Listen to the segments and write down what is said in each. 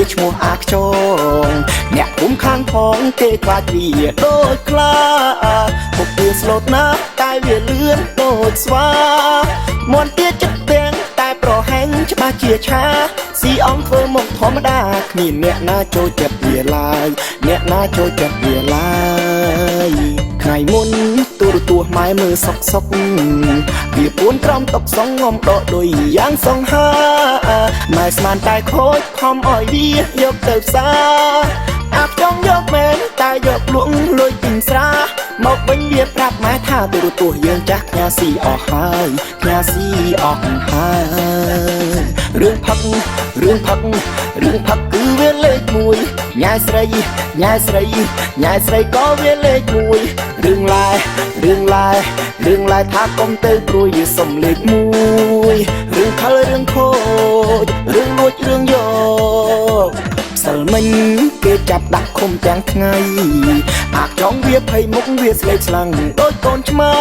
វាឈ្មោះអាខ្យងអ្នកភូមិខាងផងគេខ្លាចវាដូចខ្លាពុកវាស្លូតណាស់តែវាលឿនដូចស្វាមន់ទៀតចិត្តទាំងតែប្រហែងច្បាស់ជាឆាស៊ីអង្គធ្វើមកធម្មតាគ្មានអ្នកណាចូលចិត្តវាឡើយអ្នកណាចូលចិត្តវាឡើយថ្ងៃមុនទូរទស្សន៍ម៉ែមើលសុកសុកវាពួនក្រំតុកសងងំដកដូចយ៉ាងសង្ហាម៉ែស្មានតែខូចខំឲ្យវាយកទៅផ្សារអាប់ចង់យកមែនតែយកលក់លុយទិញស្រាមកវិញវាប្រាប់ម៉ែថាទូរទស្សន៍យើងចាស់ផ្ញើស៊ីអស់ហើយផ្ញើស៊ីអស់ហើយរឿងផឹកគឺវាលេខ1ញ៉ែស្រីក៏វាលេខ1រឿងឡែថាកុំទៅព្រួយវាសុំលេខ1រឿងខលរឿងខូចរឿងលួចរឿងយកសិលមិញគេចាប់ដាក់ឃុំទាំងថ្ងៃអាចង់វាភ័យមុខវាស្លេកស្លាំងដូចកូនឆ្មា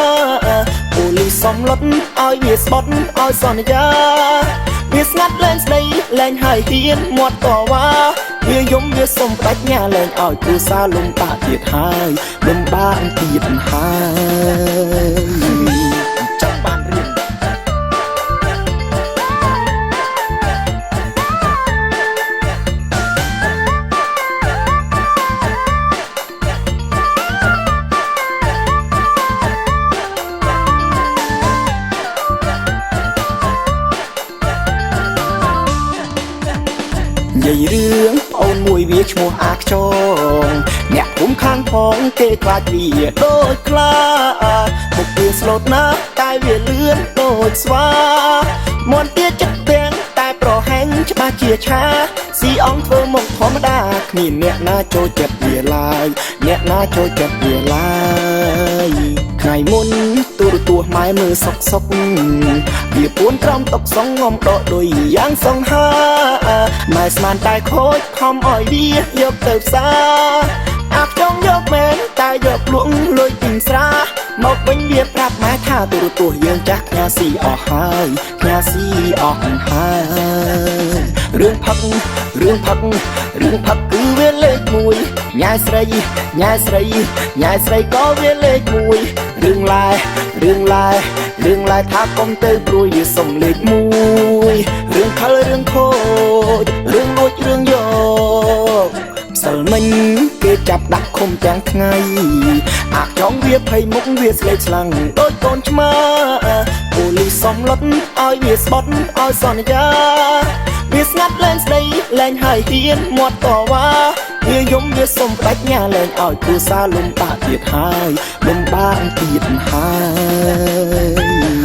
ប៉ូលីសសំឡុតឲ្យវាស្បត់ឲ្យសន្យាវាស្ងាត់លែងស្ដីលែងហើយហ៊ានមាត់តវ៉ាវាយំវាសុំបដិញ្ញាលែងឲ្យគ្រូសាលំបាកទៀតហើយលំបាកទៀតហើយចាំបានរៀននិយាយរឿងអូនមួយវាឈ្មោះអាខ្យងអ្នកភូមិខាងផងគេខ្លាចវាដូចខ្លាពុកវាស្លូតណាស់តែវាលឿនដូចស្វាមន់ទៀតចិត្តទាំងតែប្រហែងច្បាស់ជាឆាស៊ីអង្គធ្វើមកធម្មតាគ្មានអ្នកណាចូលចិត្តវាឡើយអ្នកណាចូលចិត្តវាឡើយថ្ងៃមុនទូរទស្សន៍ម៉ែមើលសុកវាពួនក្រំតុកសងងំដកដូចយ៉ាងសង្ហាម៉ែស្មានតែខូចខំឲ្យវាយកទៅផ្សារអាប់ចង់យកមែនតែយកលក់លុយទិញស្រាមកវិញវាប្រាប់ម៉ែថាទូរទស្សន៍យើងចាស់ផ្ញើស៊ីអស់ហើយផ្ញើស៊ីអស់ហើយរឿងផឹកគឺវាលេខ1ញ៉ែស្រីក៏វាលេខ1រឿងឡែថាកុំទៅព្រួយវាសុំលេខ1រឿងខលរឿងខូចរឿងលួចរឿងយកសិលមិញគេចាប់ដាក់ឃុំទាំងថ្ងៃអាចង់វាភ័យមុខវាស្លេកស្លាំងដូចកូនឆ្មាប៉ូលីសសំឡុតឲ្យវាស្បត់ឲ្យសន្យាវាស្ងាត់លែងស្ដីលែងហើយហ៊ានមាត់តវ៉ាវាយំវាសុំបដិញ្ញាលែងឲ្យគ្រូសាលំបាកទៀតហើយលំបាកទៀតហើយ